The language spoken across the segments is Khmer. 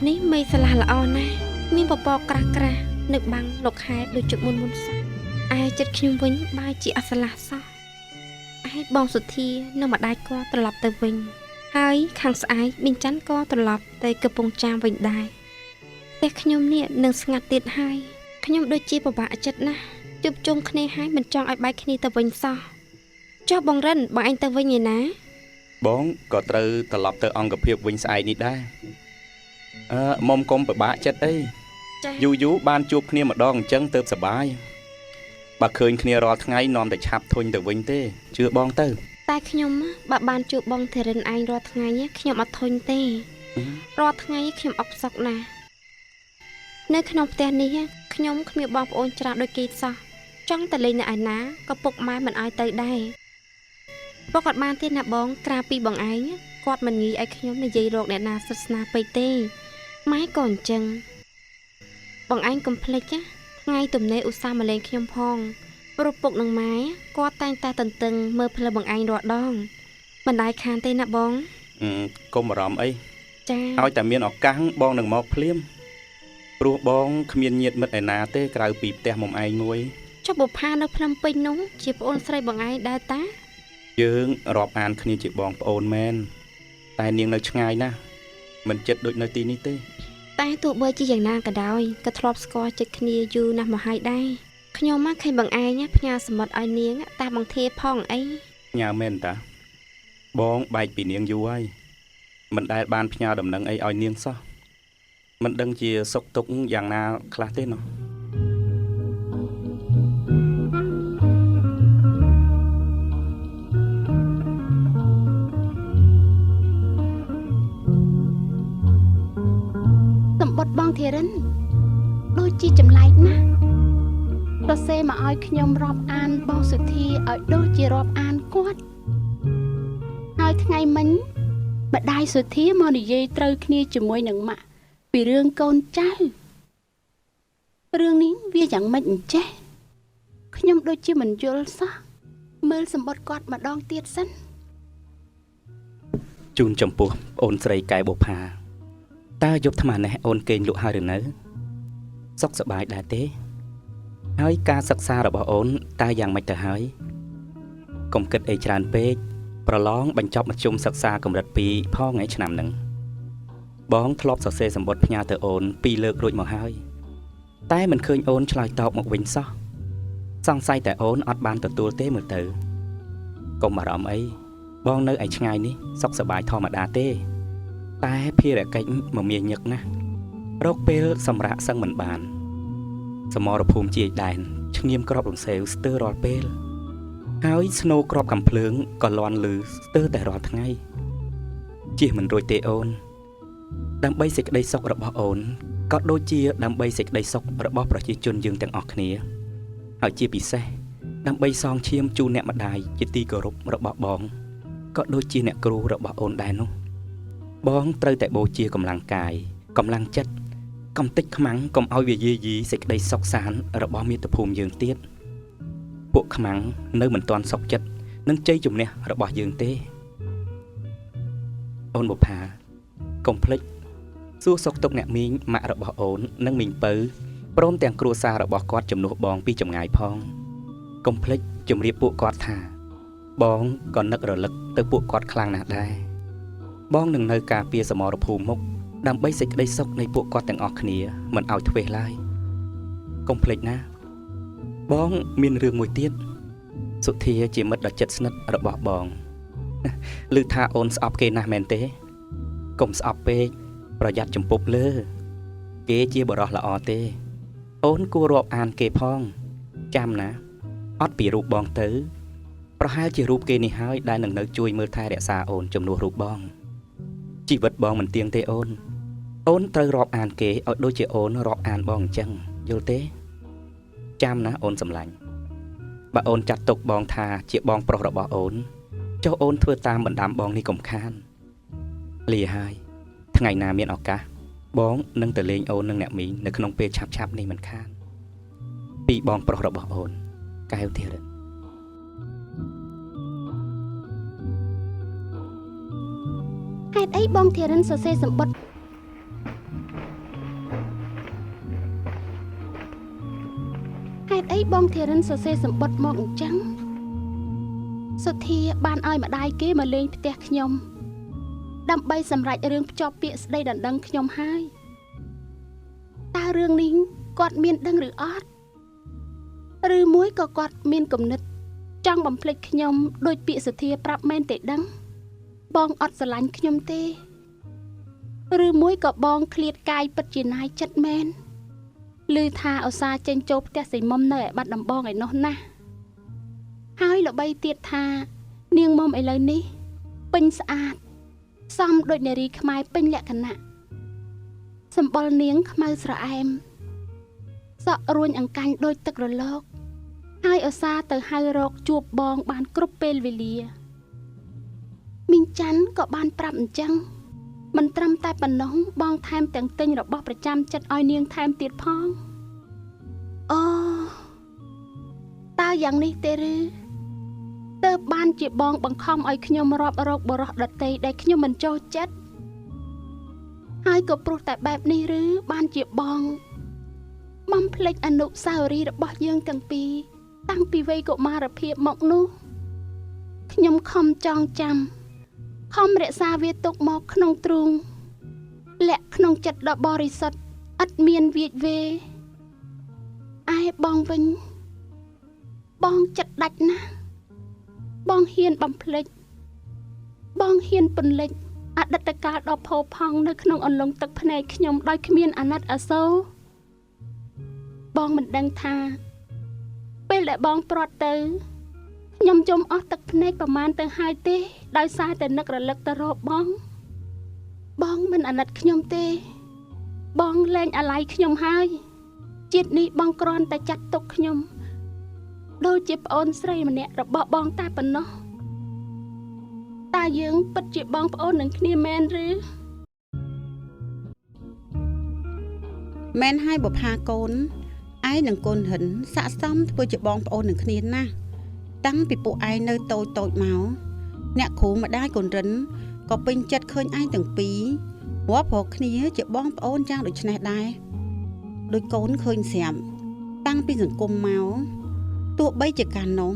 នេះមេស្លាស់ល្អណាស់មានពពកក្រាស់ក្រាស់នៅបាំងលោកខែដូចជមុនមុនសោះឯចិត្តខ្ញុំវិញបើជាអស្លាស់សោះឯបងសុធានៅម្ដាយក៏ត្រឡប់ទៅវិញហើយខាងស្អែកប៊ីនច័ន្ទក៏ត្រឡប់ទៅកំពង់ចាមវិញដែរតែខ្ញុំនេះនឹងស្ងាត់ទៀតហើយខ្ញុំដូចជាពិបាកចិត្តណាស់ជួបជុំគ្នាហើយមិនចង់ឲ្យបែកគ្នាទៅវិញសោះចុះបងរិនបងឯងទៅវិញឯណាបងក៏ត្រូវត្រឡប់ទៅអង្គភាពវិញស្អែកនេះដែរមុំកុំពិបាកចិត្តអីយូរបានជួបគ្នាម្ដងអញ្ចឹងទៅសប្បាយបើឃើញគ្នារាល់ថ្ងៃនាំតែឆាប់ធុញទៅវិញទេជឿបងទៅតែខ្ញុំបើបានជួបបងធីរិនឯងរាល់ថ្ងៃខ្ញុំអត់ធុញទេរាល់ថ្ងៃខ្ញុំអបសក់ណាស់នៅក្នុងផ្ទះនេះខ្ញុំគ្មានបងប្អូនច្រើនដូចគេសោះចង់តែលេងនៅឯណាក៏ពុកម៉ែមិនឲ្យទៅដែរពុកគាត់បានទេណាបងក្រៅពីបងឯងគាត់មិនងាយឲ្យខ្ញុំនិយាយរកអ្នកណាសិទ្ធស្នាពេកទេម៉ែក៏អញ្ចឹងបងឯងកុំភ្លេចណាថ្ងៃទំនេរឧស្សាហ៍មកលេងខ្ញុំផងព្រោះពុកនឹងម៉ែគាត់តែងតែតន្ទឹងមើលផ្លូវបងឯងរាល់ដងមិនដែរខានទេណាបងកុំបារម្ភអីចាឲ្យតែមានឱកាសបងនឹងមកភ្លាមព្រោះបងគ្មានញាតិមិត្តឯណាទេក្រៅពីផ្ទះមុំឯងមួយចុះបុប្ផានៅភ្នំពេញនោះជាប្អូនស្រីបងឯងដែរតាយើងរាប់អានគ្នាជាបងប្អូនមែនតែនាងនៅឆ្ងាយណាស់មិនចិត្តដូចនៅទីនេះទេតែទោះបីជាយ៉ាងណាក៏ដោយក៏ធ្លាប់ស្គាល់ចិត្តគ្នាយូរណាស់មកហើយដែរខ្ញុំមកឃើញបងឯងផ្ញើសមុទ្រឲ្យនាងតាបងធាផងអីញ៉ាមែនតាបងបែកពីនាងយូរហើយមិនដែលបានផ្ញើដំណឹងអីឲ្យនាងសោះមិនដឹងជាសុខទុក្ខយ៉ាងណាខ្លះទេណោះសម្បត្តិបងធីរិនដូចជាចម្លែកណាស់សរសេរមកឲ្យខ្ញុំរាប់អានបងសុធាឲ្យដូចជារាប់អានគាត់ហើយថ្ងៃមិញម្ដាយសុធាមកនិយាយត្រូវគ្នាជាមួយនឹងម៉ាក់ពីរឿងកូនចៅរឿងនេះវាយ៉ាងម៉េចអញ្ចេះខ្ញុំដូចជាមិនយល់សោះមើលសម្បត្តិគាត់ម្ដងទៀតសិនជូនចំពោះអូនស្រីកែបុប្ផាតើយប់ថ្មនេះអូនគេងលក់ហើយឬនៅសុខសប្បាយដែរទេហើយការសិក្សារបស់អូនតើយ៉ាងម៉េចទៅហើយកុំគិតអីច្រើនពេកប្រឡងបញ្ចប់មធ្យមសិក្សាកម្រិត2ផងថ្ងៃឆ្នាំហ្នឹងបងធ្លាប់សរសេរសម្បត្តិផ្ញើទៅអូន2លើករួចមកហើយតែមិនឃើញអូនឆ្លើយតបមកវិញសោះសង្ស័យតែអូនអត់បានទទួលទេមើលទៅកុំបារម្ភអីបងនៅឯឆ្ងាយនេះសុខសប្បាយធម្មតាទេតែភារកិច្ចមមាញឹកណាស់រកពេលសម្រាប់សឹងមិនបានសមរភូមិជាដែនឈ្ងៀមក្របរំសេវស្ទើររាល់ពេលហើយស្នូក្របកំភ្លើងក៏លាន់លឺស្ទើរតែរាល់ថ្ងៃជិះមិនរួចទេអូនដើម្បីសេចក្តីសុខរបស់អូនក៏ដូចជាដើម្បីសេចក្តីសុខរបស់ប្រជាជនយើងទាំងអស់គ្នាហើយជាពិសេសដើម្បីសងឈាមជូនអ្នកម្ដាយជាទីគោរពរបស់បងក៏ដូចជាអ្នកគ្រូរបស់អូនដែរនោះបងត្រូវតែបូជាកម្លាំងកាយកម្លាំងចិត្តកំតិចខ្មាំងកុំឲ្យវាយាយីសេចក្តីសុខសាន្តរបស់មាតុភូមិយើងទៀតពួកខ្មាំងនៅមិនទាន់សុខចិត្តនឹងជ័យជំនះរបស់យើងទេអូនបុប្ផាកុំភ្លេចសួរសុខទុក្ខអ្នកមីងម៉ាក់របស់អូននិងមីងពៅព្រមទាំងគ្រួសាររបស់គាត់ជំនួសបងពីចម្ងាយផងកុំភ្លេចជម្រាបពួកគាត់ថាបងក៏នឹករលឹកទៅពួកគាត់ខ្លាំងណាស់ដែរបងនឹងនៅការពារសមរភូមិមុខដើម្បីសេចក្តីសុខនៃពួកគាត់ទាំងអស់គ្នាមិនឲ្យធ្វេសឡើយកុំភ្លេចណាបងមានរឿងមួយទៀតសុធាជាមិត្តដ៏ជិតស្និទ្ធរបស់បងឮថាអូនស្អប់គេណាស់មែនទេកុំស្អប់ពេកប្រយ័ត្នចំពប់លើគេជាបរិះល្អទេអូនគួររាប់អានគេផងចាំណាអត់ពីរូបបងទៅប្រហែលជារូបគេនេះហើយដែលនឹងនៅជួយមើលថែរក្សាអូនជំនួសរូបបងជីវិតបងមិនទៀងទេអូនត្រូវរាប់អានគេឲ្យដូចជាអូនរាប់អានបងអញ្ចឹងយល់ទេចាំណាអូនសម្លាញ់បើអូនចាត់ទុកបងថាជាបងប្រុសរបស់អូនចុះអូនធ្វើតាមបណ្ដាំបងនេះកុំខានលាហើយថ្ងៃណាមានឱកាសបងនឹងទៅលេងអូននិងអ្នកមីងនៅក្នុងពេលឆាប់ៗនេះមិនខានពីបងប្រុសរបស់អូនកែវធីរិន ហេតុអីបងធីរិនសរសេរសម្បត្តិ ហេតុអីបងធារិនសរសេរសម្បត្តិមកអញ្ចឹងសុធាបានឲ្យម្ដាយគេមកលេងផ្ទះខ្ញុំដើម្បីសម្រេចរឿងភ្ជាប់ពាក្យស្ដីដណ្ដឹងខ្ញុំហើយតើរឿងនេះគាត់មានដឹងឬអត់ឬមួយក៏គាត់មានគំនិតចង់បំភ្លេចខ្ញុំដោយពាក្យសុធាប្រាប់មែនទេដឹងបងអត់ស្រឡាញ់ខ្ញុំទេឬមួយក៏បងឃ្លាតកាយពិតជាណាយចិត្តមែនឮថាឧស្សាហ៍ចេញចូលផ្ទះសីមុំនៅឯបាត់ដំបងឯនោះណាស់ហើយល្បីទៀតថានាងមុំឥឡូវនេះពេញស្អាតសមដូចនារីខ្មែរពេញលក្ខណៈសម្បុរនាងខ្មៅស្រអែមសក់រួញអង្កាញ់ដូចទឹករលកហើយឧស្សាហ៍ទៅហៅរកជួបបងបានគ្រប់ពេលវេលាមីងច័ន្ទក៏បានប្រាប់អញ្ចឹងមិនត្រឹមតែប៉ុណ្ណោះបងថែមទាំងទិញរបស់ប្រចាំចិត្តឲ្យនាងថែមទៀតផងអូតើយ៉ាងនេះទេឬទើបបានជាបងបង្ខំឲ្យខ្ញុំរាប់រកបរិះដតីដែលខ្ញុំមិនចូលចិត្តហើយក៏ព្រោះតែបែបនេះឬបានជាបងបំភ្លេចអនុស្សាវរីយ៍របស់យើងទាំងពីរតាំងពីវ័យកុមារភាពមកនោះខ្ញុំខំចងចាំខំរក្សាវាទុកមកក្នុងទ្រូងលាក់ក្នុងចិត្តដ៏បរិសុទ្ធឥតមានវាចវេឯបងវិញបងចិត្តដាច់ណាស់បងហ៊ានបំភ្លេចបងហ៊ានពន្លិចអតីតកាលដ៏ផូរផង់នៅក្នុងអន្លង់ទឹកភ្នែកខ្ញុំដោយគ្មានអាណិតអាសូរបងមិនដឹងថាពេលដែលបងព្រាត់ទៅខ្ញុំយំអស់ទឹកភ្នែកប្រមាណទៅហើយទេដោយសារតែនឹករលឹកទៅរកបងមិនអាណិតខ្ញុំទេបងលែងអាឡ័យខ្ញុំហើយជាតិនេះបងគ្រាន់តែចាត់ទុកខ្ញុំដូចជាប្អូនស្រីម្នាក់របស់បងតែប៉ុណ្ណោះតើយើងពិតជាបងប្អូននឹងគ្នាមែនឬមែនហើយបុប្ផាកូនឯងនិងកូនហិនស័ក្តិសមធ្វើជាបងប្អូននឹងគ្នាណាស់តាំងពីពួកឯងនៅតូចមកអ្នកគ្រូម្ដាយកូនរិនក៏ពេញចិត្តឃើញឯងទាំងពីររាប់រកគ្នាជាបងប្អូនយ៉ាងដូចនេះដែរដោយកូនឃើញស្រាប់តាំងពីសង្គមមកទោះបីជាកាលនោះ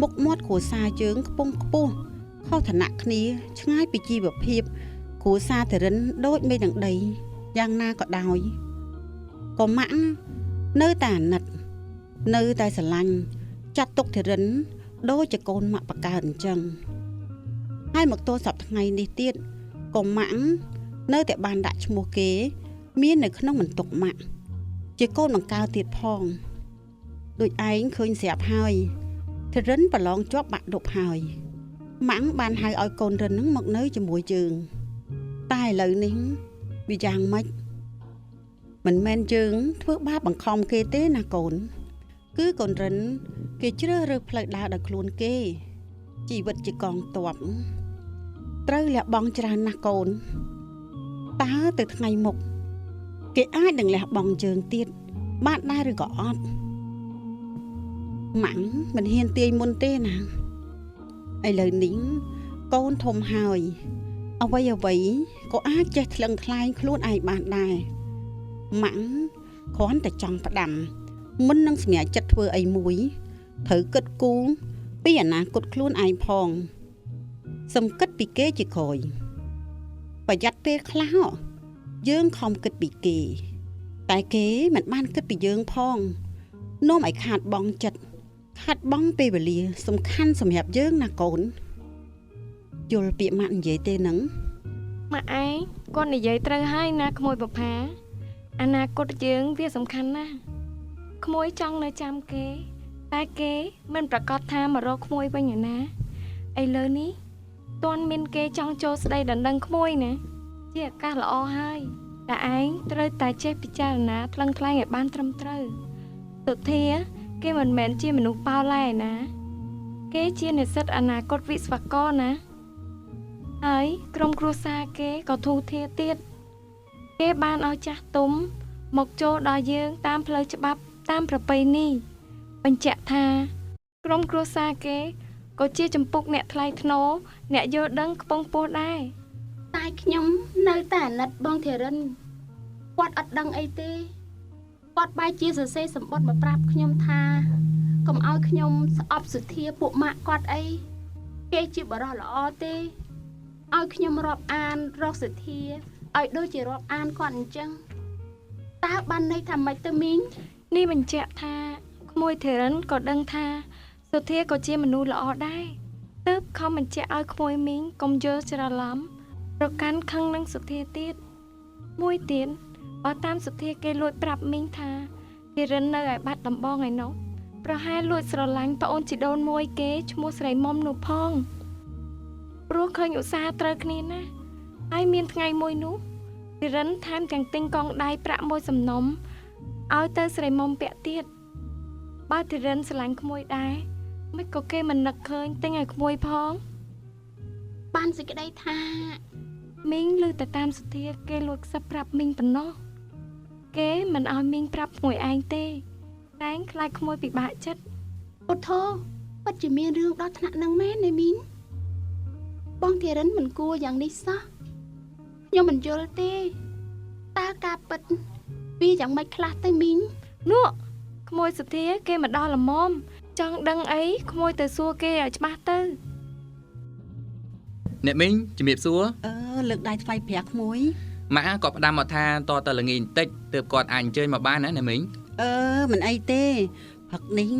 មុខមាត់គ្រួសារយើងខ្ពង់ខ្ពស់ខុសឋានៈគ្នាឆ្ងាយពីជីវភាពគ្រួសារធរិនដូចមេនឹងដីយ៉ាងណាក៏ដោយក៏ម៉ាក់នៅតែអាណិតនៅតែស្រឡាញ់ចាត់ទុកធរិនដូចជាកូនម៉ាក់បកើតអញ្ចឹងហើយមកទល់សប្តាហ៍ថ្ងៃនេះទៀតក៏ម៉ាក់នៅតែបានដាក់ឈ្មោះគេមាននៅក្នុងបន្ទុកម៉ាក់ជាកូនបង្កើតទៀតផងដូចឯងឃើញស្រាប់ហើយធរិនប្រឡងជាប់បាក់ឌុបហើយម៉ាក់បានហៅឲ្យកូនរិននឹងមកនៅជាមួយយើងតែឥឡូវនេះវាយ៉ាងម៉េចមិនមែនយើងធ្វើបាបបង្ខំគេទេណាកូនគឺកូនរិនគេជ្រើសរើសផ្លូវដើរដោយខ្លួនគេជីវិតជាកងទ័ពត្រូវលះបង់ច្រើនណាស់កូនតើទៅថ្ងៃមុខគេអាចនឹងលះបង់យើងទៀតបានដែរឬក៏អត់ម៉ាក់មិនហ៊ានទាយមុនទេណាឥឡូវនេះកូនធំហើយអ្វីក៏អាចចេះថ្លឹងថ្លែងខ្លួនឯងបានដែរម៉ាក់គ្រាន់តែចង់ផ្ដាំមុននឹងសម្រេចចិត្តធ្វើអីមួយត្រូវគិតគូរពីអនាគតខ្លួនឯងផងសំគិតពីគេជាក្រោយប្រយ័ត្នពេលខ្លះយើងខំគិតពីគេតែគេមិនបានគិតពីយើងផងនាំឲ្យខាតបង់ចិត្តខាតបង់ពេលវេលាសំខាន់សម្រាប់យើងណាកូនយល់ពាក្យម៉ាក់និយាយទេនឹងម៉ាក់ឯងគាត់និយាយត្រូវហើយណាក្មួយប្រផាអនាគតយើងវាសំខាន់ណាស់ក្មួយចង់នៅចាំគេតែគេមិនប្រកាសថាមករកក្មួយវិញណាឥឡូវនេះទាន់មានគេចង់ចូលស្ដីដណ្ដឹងក្មួយណាជាឱកាសល្អហើយតែឯងត្រូវតែចេះពិចារណាថ្លឹងថ្លែងឲ្យបានត្រឹមត្រូវទុធាគេមិនមែនជាមនុស្សប៉ោឡែណាគេជានិស្សិតអនាគតវិស្វករណាហើយក្រុមគ្រួសារគេក៏ធូរធារទៀតគេបានឲ្យចាស់ទុំមកចូលដល់យើងតាមផ្លូវច្បាប់តាមប្រពៃណីបញ្ជាក់ថាក្រុមគ្រួសារគេក៏ជាចំពុកអ្នកថ្លៃថ្នូរអ្នកយល់ដឹងខ្ពង់ខ្ពស់ដែរតែខ្ញុំនៅតែអាណិតបងធារិនគាត់អត់ដឹងអីទេ គាត់បែរជាសរសេរសម្បត្តិមកប្រាប់ខ្ញុំថាកុំឲ្យខ្ញុំស្អប់សុធាពួកម៉ាក់គាត់អីគេជាបរិះល្អទេឲ្យខ្ញុំរាប់អានរកសុធាឲ្យដូចជារាប់អានគាត់អញ្ចឹងតើបានន័យថាម៉េចទៅមីង នេះបញ្ជាក់ថាក្មួយធេរិនក៏ដឹងថាសុធាក៏ជាមនុស្សល្អដែរទើបខំបញ្ជាក់ឲ្យក្មួយមីងកុំយល់ច្រឡំប្រកាន់ខឹងនឹងសុធាទៀតមួយទៀតបើតាមសុធាគេលួចប្រាប់មីងថាធេរិននៅឯបាត់ដំបងឯណោះប្រហែលលួចស្រឡាញ់ប្អូនជីដូនមួយគេឈ្មោះស្រីមុំនោះផងព្រោះឃើញឧស្សាហ៍ត្រូវគ្នាណាហើយមានថ្ងៃមួយនោះធេរិនថែមទាំងទិញកងដៃប្រាក់មួយសំណុំឲ្យទៅស្រីមុំពាក់ទៀតបើធេរិនស្រឡាញ់ក្មួយដែរមិនក៏គេមិននឹកឃើញទិញឲ្យក្មួយផង បានសេចក្តីថា មីងឮតែតាមសុធាគេលួចខ្សឹបប្រាប់មីងប៉ុណ្ណោះគេមិនឲ្យមីងប្រាប់ក្មួយឯងទេតែងខ្លាចក្មួយពិបាកចិត្ត ពុទ្ធោពិតជាមានរឿងដល់ថ្នាក់នឹងមែនទេមីងបងធីរិនមិនគួរយ៉ាងនេះសោះខ្ញុំមិនយល់ទេតើការពិតវាយ៉ាងម៉េចខ្លះទៅមីង នោះក្មួយសុធាគេមកដល់ល្មមចង់ដឹងអីក្មួយទៅសួរគេឲ្យច្បាស់ទៅ អ្នកមីងជំរាបសួរ លើកដៃថ្វាយប្រាក់ក្មួយ ម៉ាក់ក៏ផ្ដាំមកថាតទៅល្ងាចបន្តិចទើបគាត់អាចអញ្ជើញមកបានណាអ្នកមីង មិនអីទេផឹកនេះ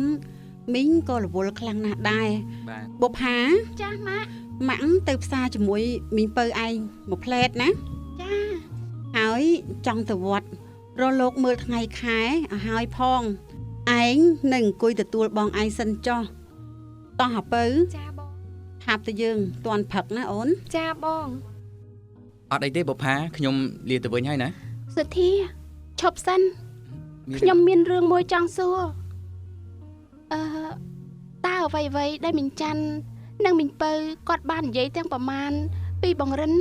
មីងក៏រវល់ខ្លាំងណាស់ដែរ បាទ បុផា ចាស់ម៉ាក់ ម៉ាក់ទៅផ្សារជាមួយមីងពៅឯងមួយផ្លែតណា ចា ហើយចង់ទៅវត្តរលោកមើលថ្ងៃខែឲ្យហើយផងឯងនឹងអង្គុយទទួលបងឯងសិនចុះតោះអាពៅ ចាបង ហាប់ទៅយើងតាន់ផឹកណាអូន ចាបង អត់អីទេបុផាខ្ញុំលាទៅវិញហើយណា សុធាឈប់សិនខ្ញុំមានរឿងមួយចង់សួរតើអ្វីៗដែលមីងច័ន្ទនិងមីងពៅគាត់បាននិយាយទាំងប្រមាណពីបងរិន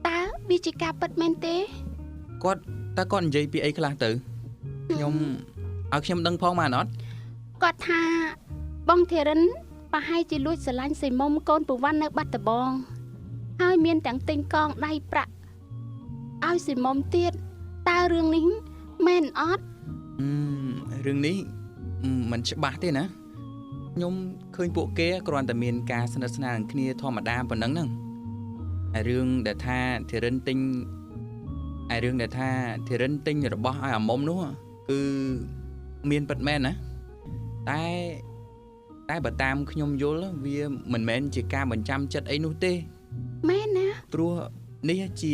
តើវាជាការពិតមែនទេ គាត់តើគាត់និយាយពីអីខ្លះទៅខ្ញុំឲ្យខ្ញុំដឹងផងបានអត់ គាត់ថាបងធីរិនប្រហែលជាលួចស្រឡាញ់សីមុំកូនពវ័ននៅបាត់ដំបងហើយមានទាំងទិញកងដៃប្រាក់ឲ្យសីមុំទៀតតើរឿងនេះមែនអត់ រឿងនេះមិនច្បាស់ទេណាខ្ញុំឃើញពួកគេគ្រាន់តែមានការស្និទ្ធស្នាលនឹងគ្នាធម្មតាប៉ុណ្ណឹងហ្នឹងហើយរឿងដែលថាធិរិនទិញរបស់ឲ្យអាមុំនោះគឺមានពិតមែនណាតែបើតាមខ្ញុំយល់វាមិនមែនជាការបញ្ចាំចិត្តអីនោះទេ មែនណា ព្រោះនេះជា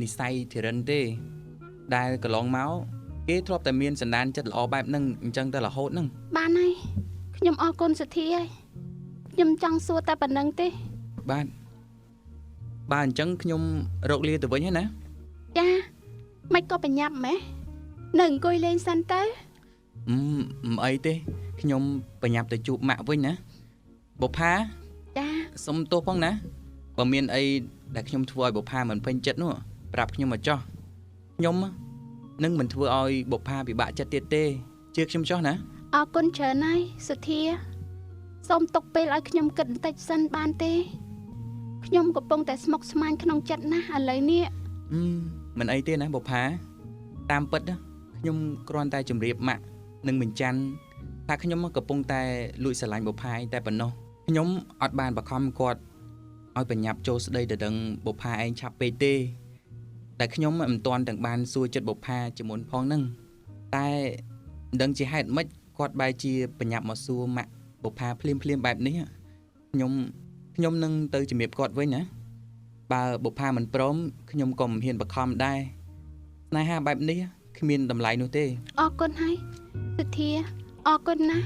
និស័យធិរិនទេដែលកន្លងមកគេធ្លាប់តែមានសន្តានចិត្តល្អបែបហ្នឹងអញ្ចឹងតែរហូតហ្នឹង បានហើយខ្ញុំអរគុណសុធាហើយខ្ញុំចង់សួរតែប៉ុណ្្នឹងទេ បាទអញ្ចឹងខ្ញុំរកលាទៅវិញហើយណា ចាមិនក៏បញ្ញាប់ម៉េះនៅអង្គុយលេងសិនទៅ មិនអីទេខ្ញុំបញ្ញាប់ទៅជួបម៉ាក់វិញណាបុផា ចា សុំទោសផងណាបើមានអីដែលខ្ញុំធ្វើឲ្យបុផាមិនពេញចិត្តនោះប្រាប់ខ្ញុំមកចោះខ្ញុំនឹងមិនធ្វើឲ្យបុផាពិបាកចិត្តទៀតទេជឿខ្ញុំចោះណា អរគុណច្រើនហើយសុធាសូមទុកពេលឲ្យខ្ញុំគិតបន្តិចសិនបានទេខ្ញុំកំពុងតែស្មុគស្មាញក្នុងចិត្តណាស់ឥឡូវនេះ មិនអីទេណាបុផាតាមពិតខ្ញុំគ្រាន់តែជម្រាបម៉ាក់និងមិញច័ន្ទថាខ្ញុំកំពុងតែលួចស្រឡាញ់បុផាឯងតែប៉ុណ្ណោះខ្ញុំអត់បានបខំគាត់ឲ្យបញ្ញាប់ចូលស្ដីទៅដឹងបុផាឯងឆាប់ពេកទេតែខ្ញុំមិនទាន់ទាំងបានសួរចិត្តបុផាជាមុនផងហ្នឹងតែមិនដឹងជាហេតុម៉េចគាត់បែរជាបញ្ញាប់មកសួរម៉ាក់បុផាភ្លាមបែបនេះខ្ញុំនឹងទៅជំរាបគាត់វិញណាបើបុផាមិនព្រមខ្ញុំក៏មិនហ៊ានបខំដែរស្នេហាបែបនេះគ្មានតម្លៃនោះទេ អរគុណហើយសុធាអរគុណណាស់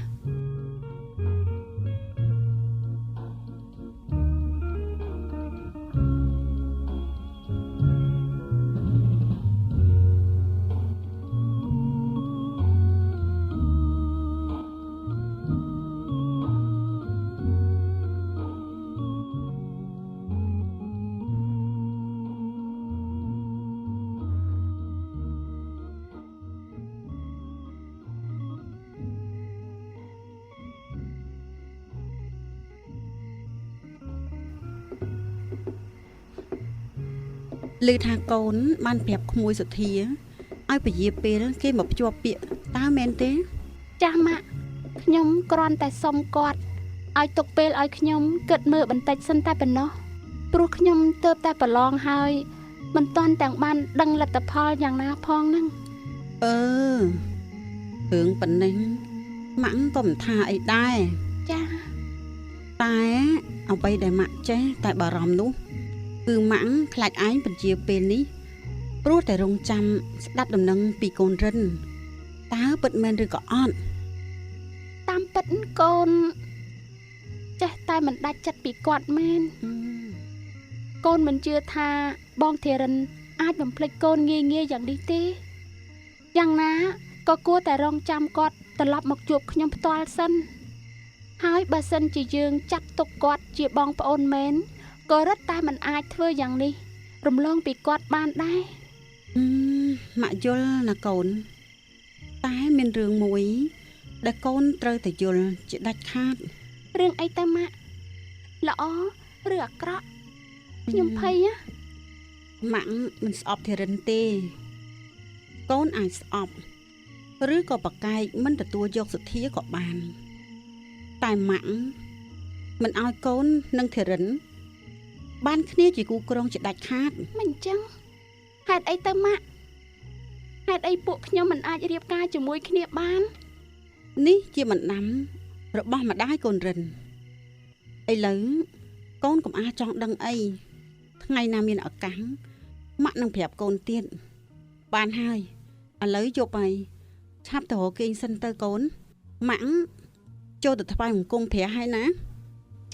ឮថាកូនបានប្រាប់ក្មួយសុធា ឲ្យពជាពេលគេមកភ្ជាប់ពាក្យតើមែនទេ ចាស់ម៉ាក់ខ្ញុំគ្រាន់តែសុំគាត់ឲ្យទុកពេលឲ្យខ្ញុំគិតមើលបន្តិចសិនតែប៉ុណ្ណោះព្រោះខ្ញុំទើបតែប្រឡងហើយមិនទាន់ទាំងបានដឹងលទ្ធផលយ៉ាងណាផងហ្នឹង អឺរឿងប៉ុណ្ណេះម៉ាក់ក៏មិនថាអីដែរ ចាស់ តែអ្វីដែលម៉ាក់ចេះតែបារម្ភនោះគឺម៉ាក់ខ្លាចឯងពជាពេលនេះព្រោះតែរងចាំស្ដាប់ដំណឹងពីកូនរិនតើពិតមែនឬក៏អត់ តាមពិតកូនចេះតែមិនដាច់ចិត្តពីគាត់មែនកូនមិនជឿថាបងធីរិនអាចបំភ្លេចកូនងាយៗយ៉ាងនេះទេយ៉ាងណាក៏គួរតែរងចាំគាត់ត្រឡប់មកជួបខ្ញុំផ្ទាល់សិនហើយបើសិនជាយើងចាត់ទុកគាត់ជាបងប្អូនមែនក៏រឹតតែមិនអាចធ្វើយ៉ាងនេះរំលងពីគាត់បានដែរ ម៉ាក់យល់ណាកូនតែមានរឿងមួយដែលកូនត្រូវតែយល់ជាដាច់ខាត រឿងអីទៅម៉ាក់ល្អឬអាក្រក់ខ្ញុំភ័យណា ម៉ាក់មិនស្អប់ធីរិនទេកូនអាចស្អប់ឬក៏ប្រកែកមិនទទួលយកសទ្ធាក៏បានតែម៉ាក់មិនឲ្យកូននិងធីរិនបានគ្នាជាគូក្រុងជាដាច់ខាត មិនអញ្ចឹងហេតុអីទៅម៉ាក់ហេតុអីពួកខ្ញុំមិនអាចរៀបការជាមួយគ្នាបាន នេះជាបណ្ដាំរបស់ម្ដាយកូនរិនឥឡូវកូនកុំអាចចង់ដឹងអីថ្ងៃណាមានឱកាសម៉ាក់នឹងប្រាប់កូនទៀតបានហើយឥឡូវយប់ហើយឆាប់ទៅរកគេងសិនទៅកូនម៉ាក់ចូលទៅថ្វាយបង្គំព្រះហើយណា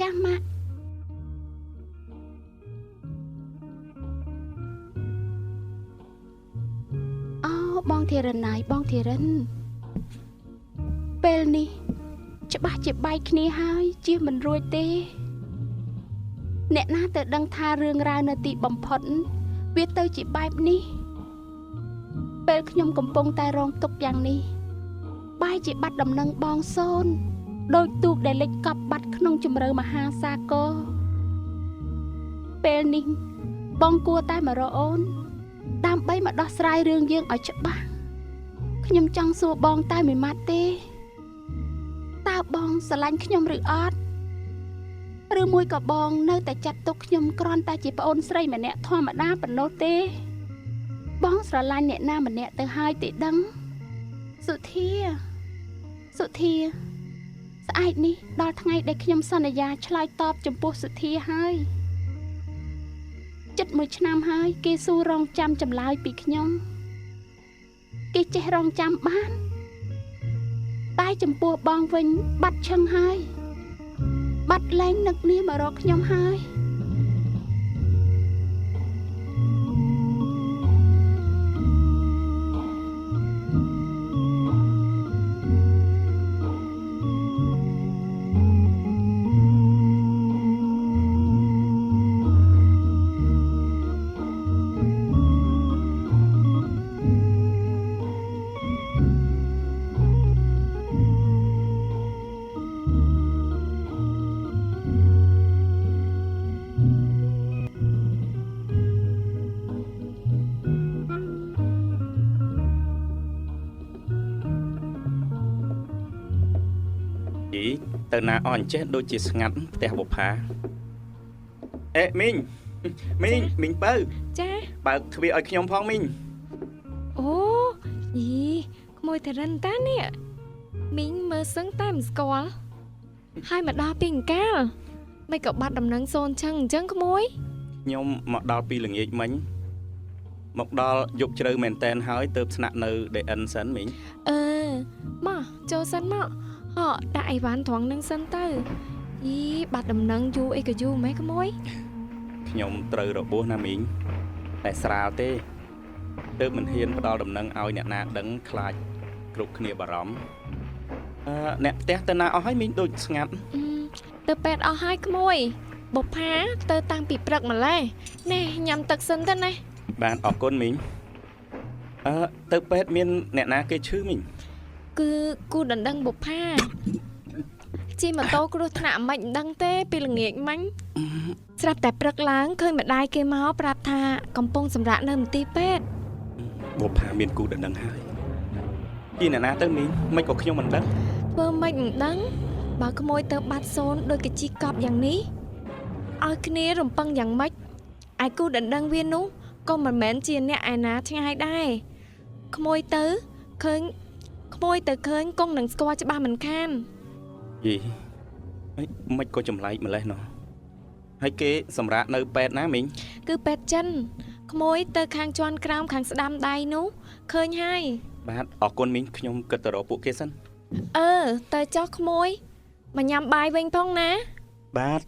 ចាស់ម៉ាក់អូបងធីរិនណាយបងធីរិនពេលនេះច្បាស់ជាបែកគ្នាហើយជៀសមិនរួចទេអ្នកណាទៅដឹងថារឿងរ៉ាវនៅទីបំផុតវាទៅជាបែបនេះពេលខ្ញុំកំពុងតែរងទុក្ខយ៉ាងនេះបែរជាបាត់ដំណឹងបងសូនដោយទូកដែលលិចកប់បាត់ក្នុងជម្រៅមហាសាគរពេលនេះបងគួរតែមករកអូនដើម្បីមកដោះស្រាយរឿងយើងឲ្យច្បាស់ខ្ញុំចង់សួរបងតែមួយម៉ាត់ទេតើបងស្រឡាញ់ខ្ញុំឬអត់ឬមួយក៏បងនៅតែចាត់ទុកខ្ញុំគ្រាន់តែជាប្អូនស្រីម្នាក់ធម្មតាប៉ុណ្ណោះទេបងស្រឡាញ់អ្នកណាម្នាក់ទៅហើយទេដឹងសុធាស្អែកនេះដល់ថ្ងៃដែលខ្ញុំសន្យាឆ្លើយតបចំពោះសុធាហើយជិត1ឆ្នាំហើយគេស៊ូរងចាំចម្លើយពីខ្ញុំគេចេះរងចាំបានតែចំពោះបងវិញបាត់ឈឹងហើយបាត់លែងនឹកនាមករកខ្ញុំហើយ ទៅណាអស់អញ្ចេះដូចជាស្ងាត់ផ្ទះបុប្ផាអេមីងបើ ចា បើកទ្វារឲ្យខ្ញុំផងមីង អូយីក្មួយតរិនតានេះមីងមើលសឹងតែមិនស្គាល់ហើយមកដល់ពីអង្កាលមិនក៏បាត់ដំណឹងសូនឆឹងអញ្ចឹងក្មួយ ខ្ញុំមកដល់ពីល្ងាចមិញមកដល់យប់ជ្រៅមែនតែនហើយទៅស្នាក់នៅ DN សិនមីង មកចូលសិនមកហកដាក់អីវ៉ាន់ត្រង់នឹងសិនទៅយីបាត់ដំណឹងយូរអីក៏យូរម៉េចក្មួយ ខ្ញុំត្រូវរបួសណាមីងតែស្រាលទេទើបមិនហ៊ានផ្ដល់ដំណឹងឲ្យអ្នកណាដឹងខ្លាចគ្រប់គ្នាបារម្ភអ្នកផ្ទះទៅណាអស់ហើយមីងដូចស្ងាត់ ទៅពេទ្យអស់ហើយក្មួយបុប្ផាទៅតាំងពីព្រឹកម្លេះណែញ៉ាំទឹកសិនទៅណា បានអរគុណមីងទៅពេទ្យមានអ្នកណាគេឈឺមីង គឺគូដណ្ដឹងបុប្ផាជិះម៉ូតូគ្រោះថ្នាក់មិនដឹងទេពីល្ងាចមិញស្រាប់តែព្រឹកឡើងឃើញម្ដាយគេមកប្រាប់ថាកំពុងសម្រាកនៅមន្ទីរពេទ្យ បុប្ផាមានគូដណ្ដឹងហើយពីអ្នកណាទៅមីងមិនក៏ខ្ញុំមិនដឹង ធ្វើម៉េចមិនដឹងបើក្មួយទៅបាត់សូនដូចកជីកប់យ៉ាងនេះឲ្យគ្នារំពឹងយ៉ាងម៉េចឯគូដណ្ដឹងវានោះក៏មិនមែនជាអ្នកឯណាឆ្ងាយដែរក្មួយទៅឃើញគង់នឹងស្គាល់ច្បាស់មិនខាន យីមិនក៏ចម្លែកម្លេះនោះហើយគេសម្រាប់នៅពេទ្យណាមីង គឺពេទ្យចិនក្មួយទៅខាងជាន់ក្រោមខាងស្ដាំដៃនោះឃើញហើយ បាទអរគុណមីងខ្ញុំគិតទៅរកពួកគេសិន ទៅចុះក្មួយមកញ៉ាំបាយវិញផងណា បាទ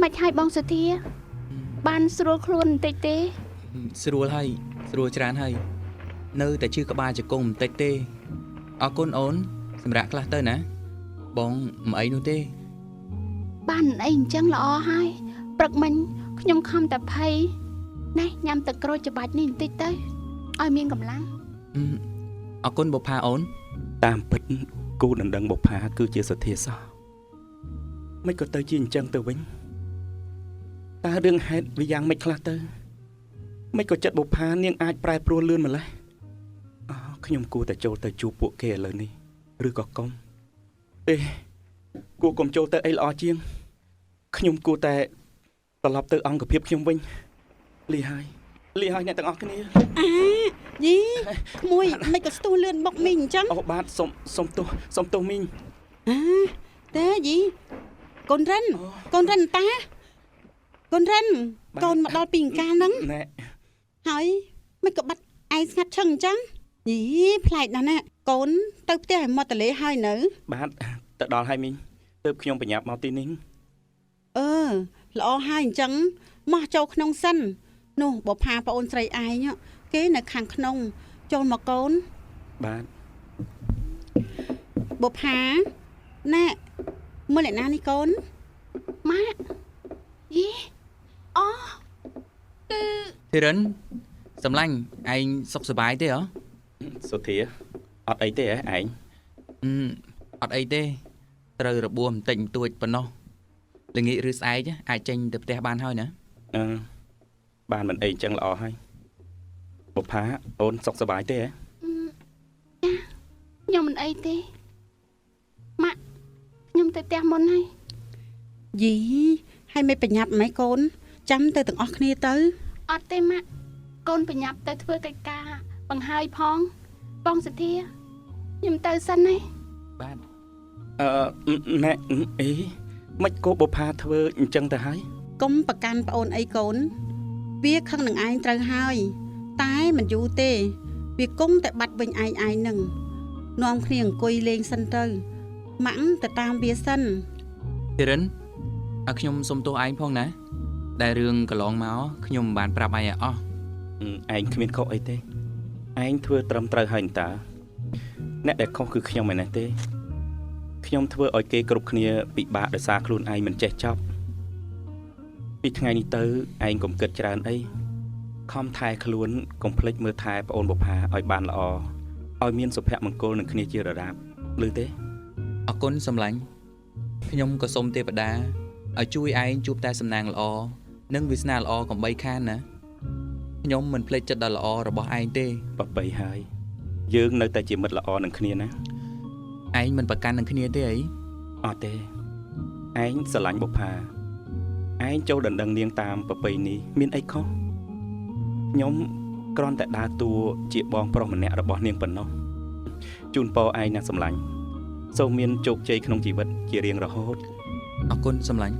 មិនហើយបងសុធាបានស្រួលខ្លួនបន្តិចទេ ស្រួលហើយស្រួលច្រើនហើយនៅតែជឿក្បាលជង្គង់បន្តិចទេអរគុណអូនសម្រាប់ខ្លះទៅណាបងមិនអីនោះទេ បានអីអញ្ចឹងល្អហើយព្រឹកមិញខ្ញុំខំតែភ័យណែញ៉ាំទឹកក្រូចច្បាច់នេះបន្តិចទៅឲ្យមានកម្លាំង អរគុណបុប្ផាអូន តាមពិតគូដណ្ដឹងបុប្ផាគឺជាសទ្ធាសោះមិនក៏ទៅជាអញ្ចឹងទៅវិញតើរឿងហេតុវាយ៉ាងម៉េចខ្លះទៅមិនក៏ចិត្តបុប្ផានាងអាចប្រែប្រួលលឿនម្ល៉េះខ្ញុំគួរតែចូលទៅជួបពួកគេឥឡូវនេះឬក៏កុំទេគួរកុំចូលទៅអីល្អជាងខ្ញុំគួរតែត្រឡប់ទៅអង្គភាពខ្ញុំវិញលីហើយអ្នកទាំងអស់គ្នា យីក្មួយមិនក៏ស្ទុះលឿនបុកមីងអញ្ចឹង អូបាទសុំទោសមីង ទេយីកូនរិនតាកូនរិន បាទ កូនមកដល់ពីអង្ការហ្នឹង ណែ ហើយមិនក៏បាត់ឯងស្ងាត់ឈឹងអញ្ចឹងយីប្លែកណាស់ណាកូនទៅផ្ទះឲ្យមកតលេហើយនៅ បាទទៅដល់ហើយមីងទើបខ្ញុំបញ្ញាប់មកទីនេះ ល្អហើយអញ្ចឹងមកចូលក្នុងសិននោះបផាប្អូនស្រីឯងគេនៅខាងក្នុងចូលមកកូន បាទ បផាណែមើលអ្នកណានេះកូន ម៉ាក់យីអូ ធីរិនសម្លាញ់ឯងសុខសប្បាយទេហ៎ សុធាអត់អីទេហ៎ឯង អត់អីទេត្រូវរបួសបន្តិចបន្តួចប៉ុណ្ណោះល្ងាចឬស្អែកអាចចេញទៅផ្ទះបានហើយណា បានមិនអីអញ្ចឹងល្អហើយបុប្ផាអូនសុខសប្បាយទេហ៎ ខ្ញុំមិនអីទេម៉ាក់ខ្ញុំទៅផ្ទះមុនហើយ យីហើយមិនប្រញាប់ម៉េចកូនចាំទៅទាំងអស់គ្នាទៅ អត់ទេម៉ាក់កូនប្រញាប់ទៅធ្វើកិច្ចការបង្ហើយផងបងសុធាខ្ញុំទៅសិនហើយ បាទ ណែអីមិនក៏បុប្ផាធ្វើអញ្ចឹងទៅហើយក ុំប្រកាន់ប្អូនអីកូនវាខឹងនឹងឯងត្រូវហើយតែមិនយូរទេវាគង់តែបាត់វិញឯងនឹងនាំគ្នាអង្គុយលេងសិនទៅម៉ាក់ទៅតាមវាសិន ធីរិនឲ្យខ្ញុំសុំទោសឯងផងណាដែលរឿងកន្លងមកខ្ញុំមិនបានប្រាប់ឯងឲ្យអស់ ឯងគ្មានខុសអីទេឯងធ្វើត្រឹមត្រូវហើយតើអ្នកដែលខុសគឺខ្ញុំឯណេះទេខ្ញុំធ្វើឲ្យគេគ្រប់គ្នាពិបាកដោយសារខ្លួនឯងមិនចេះចប់ពីថ្ងៃនេះទៅឯងកុំគិតច្រើនអីខំថែខ្លួនកុំភ្លេចមើលថែប្អូនបុប្ផាឲ្យបានល្អឲ្យមានសុភមង្គលនឹងគ្នាជារដាប់ឮទេ អរគុណសម្លាញ់ខ្ញុំក៏សូមទេវតាឲ្យជួយឯងជួបតែសំណាងល្អនិងវាសនាល្អកំបីខានណាខ្ញុំមិនភ្លេចចិត្តដ៏ល្អរបស់ឯងទេ បបីហើយយើងនៅតែជាមិត្តល្អនឹងគ្នាណា ឯងមិនប្រកាន់នឹងគ្នាទេអី អត់ទេឯងស្រឡាញ់បុប្ផាឯងចូលដណ្ដឹងនាងតាមប្រពៃនេះមានអីខុសខ្ញុំគ្រាន់តែដើរតួជាបងប្រុសម្នាក់របស់នាងប៉ុណ្ណោះជូនពរឯងណាសម្លាញ់សូមមានជោគជ័យក្នុងជីវិតជារៀងរហូត អរគុណសម្លាញ់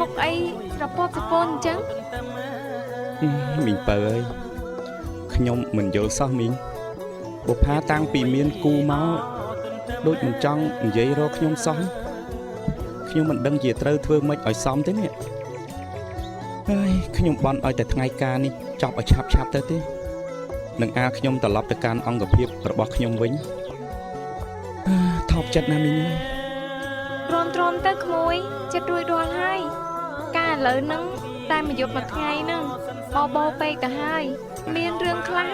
មុខអីស្រពត់ស្រពន់អញ្ចឹង មីងពៅអើយខ្ញុំមិនយល់សោះមីងបុប្ផាតាំងពីមានគូមកដូចមិនចង់និយាយរកខ្ញុំសោះខ្ញុំមិនដឹងជាត្រូវធ្វើម៉េចឲ្យសមទេនេះហើយខ្ញុំបន់ឲ្យតែថ្ងៃការនេះចប់ឲ្យឆាប់ទៅទេនឹងខ្ញុំត្រឡប់ទៅកាន់អង្គភាពរបស់ខ្ញុំវិញថប់ចិត្តណាស់មីងអើយ ទ្រាំទៅក្មួយចិត្តរួចរាល់ហើយការឥឡូវហ្នឹងតែមួយយប់មួយថ្ងៃហ្នឹងបោពេកទៅហើយមានរឿងខ្លះ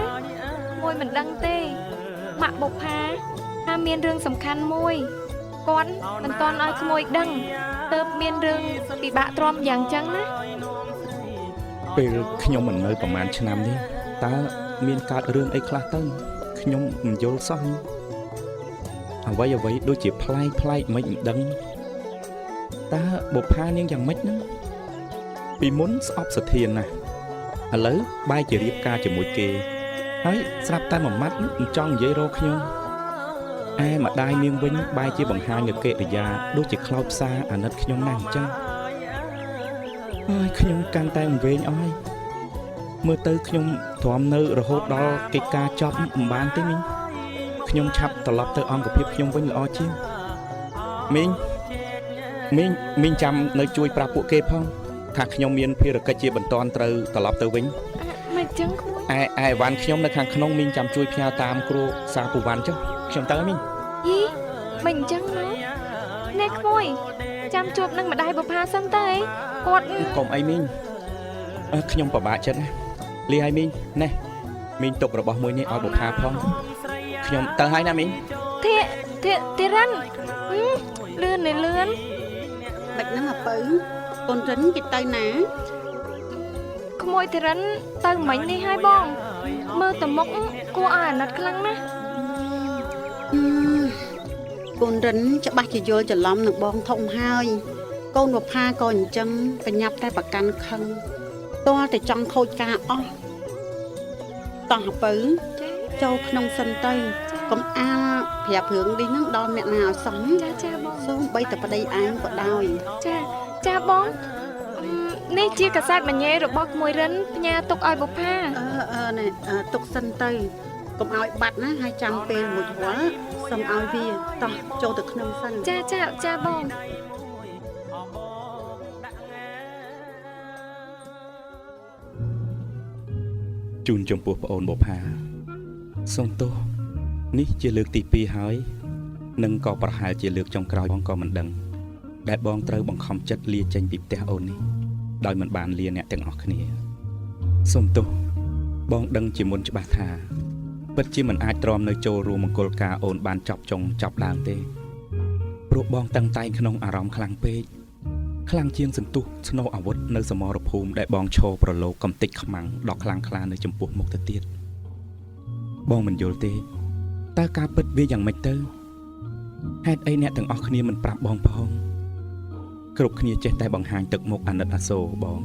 ក្មួយមិនដឹងទេម៉ាក់បុប្ផាថាមានរឿងសំខាន់មួយគាត់មិនទាន់ឲ្យក្មួយដឹងទើបមានរឿងពិបាកទ្រាំយ៉ាងចឹងណា ពេលខ្ញុំមិននៅប្រហែលឆ្នាំនេះតើមានកើតរឿងអីខ្លះទៅខ្ញុំមិនយល់សោះអ្វីដូចជាប្លែកមិនដឹងតើបុប្ផានាងយ៉ាងម៉េចហ្នឹងពីមុនស្អប់សធានណាស់ឥឡូវបែរជារៀបការជាមួយគេហើយស្រាប់តែមួយម៉ាត់មិនចង់និយាយរកខ្ញុំឯម្ដាយនាងវិញបែរជាបង្ហាញនូវកិរិយាដូចជាខ្លោចផ្សាអាណិតខ្ញុំណាស់អញ្ចឹងហើយខ្ញុំកាន់តែវែងអស់មើលទៅខ្ញុំទ្រាំនៅរហូតដល់កិច្ចការចប់មិនបានទេមីងខ្ញុំឆាប់ត្រឡប់ទៅអង្គភាពខ្ញុំវិញល្អជាងមីងចាំនៅជួយប្រាប់ពួកគេផងថាខ្ញុំមានភារកិច្ចជាបន្តត្រូវត្រឡប់ទៅវិញ មិនចឹងក្មួយ ឯអវ៉ាន់ខ្ញុំនៅខាងក្នុងមីងចាំជួយផ្ញើតាមគ្រូសាពូវ៉ាន់ចុះខ្ញុំទៅមីង យីមិនអញ្ចឹងណាណែក្មួយចាំជួបនឹងម្ដាយបុប្ផាសិនទៅគាត់ កុំអីមីងខ្ញុំពិបាកចិត្តណាលីឲ្យមីងណែមីងទុករបស់មួយនេះឲ្យបុប្ផាផងខ្ញុំទៅហើយណាមីង ធីរិនលឿននេះលឿន បាច់ហ្នឹងអាពៅកូនរិនគេទៅណា ក្មួយធីរិនទៅមិញនេះហើយបងមើលទៅមុខគួរឲ្យអាណិតខ្លាំងណាស់ កូនរិនច្បាស់ជាយល់ច្រឡំនឹងបងធំហើយកូនបុប្ផាក៏អញ្ចឹងប្រញាប់តែប្រកាន់ខឹងតើតែចង់ខូចការអស់តោះអាពៅចូលក្នុងសិនទៅកុំអាលប្រាប់រឿងនេះនឹងដល់អ្នកណាឲ្យសោះ ចាបង សូមបីតែប្តីឯងក៏ដោយ ចាបងនេះជាកាសែតមញ៉េរបស់ក្មួយរិនផ្ញើទុកឲ្យបុប្ផា ណែទុកសិនទៅកុំឲ្យបាត់ណាហើយចាំពេលមួយវល់សូមឲ្យវាតោះចូលទៅក្នុងសិន ចាបង ជូនចំពោះប្អូនបុប្ផាសូមទោសនេះជាលើកទី2ហើយនិងក៏ប្រហែលជាលើកចុងក្រោយបងក៏មិនដឹងដែលបងត្រូវបង្ខំចិត្តលាចេញពីផ្ទះអូននេះដោយមិនបានលាអ្នកទាំងអស់គ្នាសូមទោសបងដឹងជាមុនច្បាស់ថាពិតជាមិនអាចទ្រាំនៅចូលរួមមង្គលការអូនបានចប់ចុងចប់ដើមទេព្រោះបងតាំងតែងក្នុងអារម្មណ៍ខ្លាំងពេកខ្លាំងជាងសន្ទុះស្នូអាវុធនៅសមរភូមិដែលបងឈរប្រឡូកកំតិចខ្មាំងដ៏ខ្លាំងក្លានៅចំពោះមុខទៅទៀតបងមិនយល់ទេតើការពិតវាយ៉ាងម៉េចទៅហេតុអីអ្នកទាំងអស់គ្នាមិនប្រាប់បងផងគ្រប់គ្នាចេះតែបង្ហាញទឹកមុខអាណិតអាសូរបង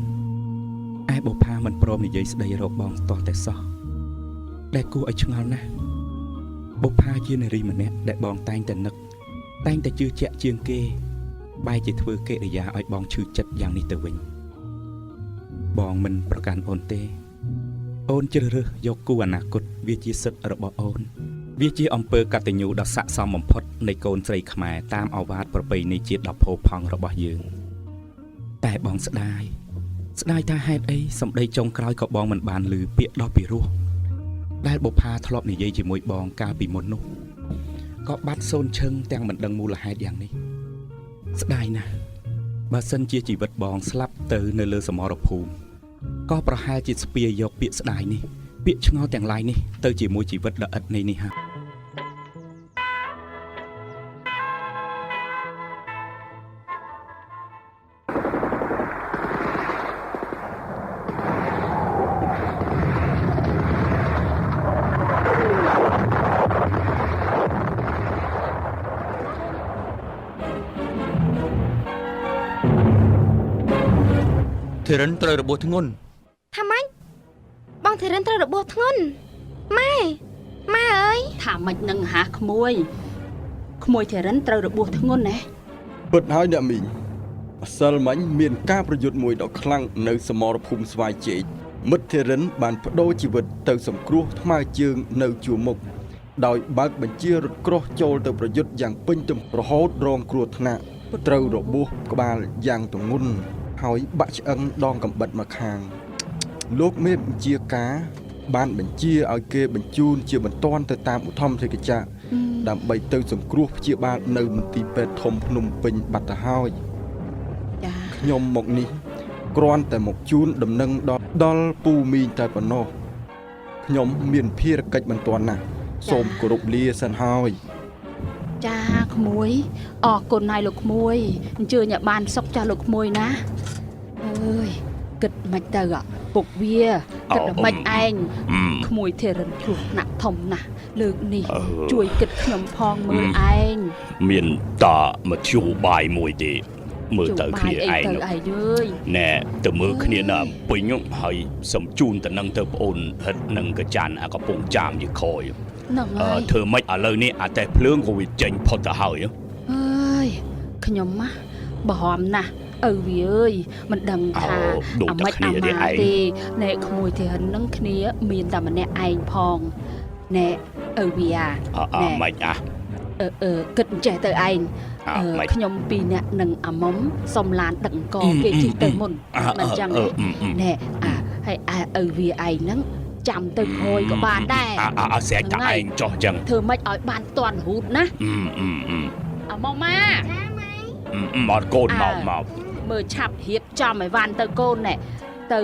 ឯបុប្ផាមិនព្រមនិយាយស្ដីរកបងទាស់តែសោះដែលគួរឲ្យឆ្ងល់ណាស់បុប្ផាជានារីម្នាក់ដែលបងតែងតែនឹកតែងតែជឿជាក់ជាងគេបែរជាធ្វើកិរិយាឲ្យបងឈឺចិត្តយ៉ាងនេះទៅវិញបងមិនប្រកាន់អូនទេអូនជ្រើសរើសយកគូអនាគតវាជាសិទ្ធិរបស់អូនវាជាអំពើកតញ្ញូដ៏ស័ក្តិសមបំផុតនៃកូនស្រីខ្មែរតាមឱវាទប្រពៃណីជាតិដ៏ផូរផង់របស់យើងតែបងស្ដាយថាហេតុអីសម្ដីចុងក្រោយក៏បងមិនបានឮពាក្យដ៏ពិរោះដែលបុប្ផាធ្លាប់និយាយជាមួយបងកាលពីមុននោះក៏បាត់សូន្យឈឹងទាំងមិនដឹងមូលហេតុយ៉ាងនេះស្ដាយណាស់បើសិនជាជីវិតបងស្លាប់ទៅនៅលើសមរភូមិក៏ប្រហែលជាស្ពាយយកពាក្យស្ដាយនេះពាក្យឆ្ងល់ទាំងឡាយនេះទៅជាមួយជីវិតដ៏ឥតន័យនេះហើយធីរិនត្រូវរបួសធ្ងន់ ថាម៉េចបងធីរិនត្រូវរបួសធ្ងន់ម៉ែអើយ ថាម៉េចនឹងហាក្មួយធីរិនត្រូវរបួសធ្ងន់ណា ពិតហើយអ្នកមីង ម្សិលមិញមានការប្រយុទ្ធមួយដ៏ខ្លាំងនៅសមរភូមិស្វាយជែកមិត្តធិរិនបានបដូរជីវិតទៅសង្គ្រោះថ្មើរជើងនៅជួរមុខដោយបើកបញ្ជារថក្រោះចូលទៅប្រយុទ្ធយ៉ាងពេញទំរហូតរងគ្រោះថ្នាក់ត្រូវរបួសក្បាលយ៉ាងទម្ងន់ហើយបាក់ឆ្អឹងដងកំបិតមកខាងលោកមេបញ្ជាការបានបញ្ជាឲ្យគេបញ្ជូនជាបន្ទាន់ទៅតាមឧទ្ធម្ភាគចក្រដើម្បីទៅសង្គ្រោះព្យាបាលនៅមន្ទីរពេទ្យធំភ្នំពេញបាត់ទៅហើយ ចា ខ្ញុំមកនេះគ្រាន់តែមកជូនដំណឹងដល់ពូមីងតែប៉ុណ្ណោះខ្ញុំមានភារកិច្ចបន្ទាន់ណាស់សូមគោរពលាសិនហើយ ចាក្មួយអរគុណហើយលោកក្មួយអញ្ជើញឲ្យបានសុខចាស់លោកក្មួយណាអើយគិតមិនទៅពុកវាគិតមិនឯងក្មួយធិរិនគ្រោះថ្នាក់ធំណាស់លើកនេះជួយគិតខ្ញុំផងមើលឯង មានតាមធ្យោបាយមួយទេមើលទៅគ្នាឯង ទៅឯងអើយ ណែទៅមើលគ្នានៅអំពេញហើយសំជូនទៅនឹងទៅប្អូនហិតនឹងកចាន់អាកំពុងចាមយីខយ ហ្នឹងហើយ ធ្វើម៉េចឥឡូវនេះអាតែភ្លើងក៏វាចេញផុតទៅហើយ អើយខ្ញុំបារម្ភណាស់ឪវាអើយមិនដឹងថាអាម៉េចអាម៉ាទេណែក្មួយធិរិននឹងគ្នាមានតែម្នាក់ឯងផងណែឪវា ម៉េចអា គិតចេះទៅឯងខ្ញុំពីរនាក់នឹងអាមុំសុំឡានដឹកអង្គគេជិះទៅមុនមិនចឹងណែហើយឪវាឯងហ្នឹងចាំទៅក្រោយក៏បានដែរ ស្រែកតែឯងចោះចឹង ធ្វើម៉េចឲ្យបានតាន់រហូតណាអាមុំម៉ា មកកូនមក មើលឆាប់រៀបចំឲ្យវ៉ាន់ទៅកូនណែទៅ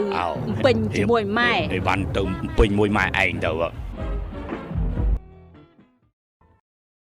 ពេញជាមួយម៉ែ អីវ៉ាន់ទៅពេញមួយម៉ែឯងទៅ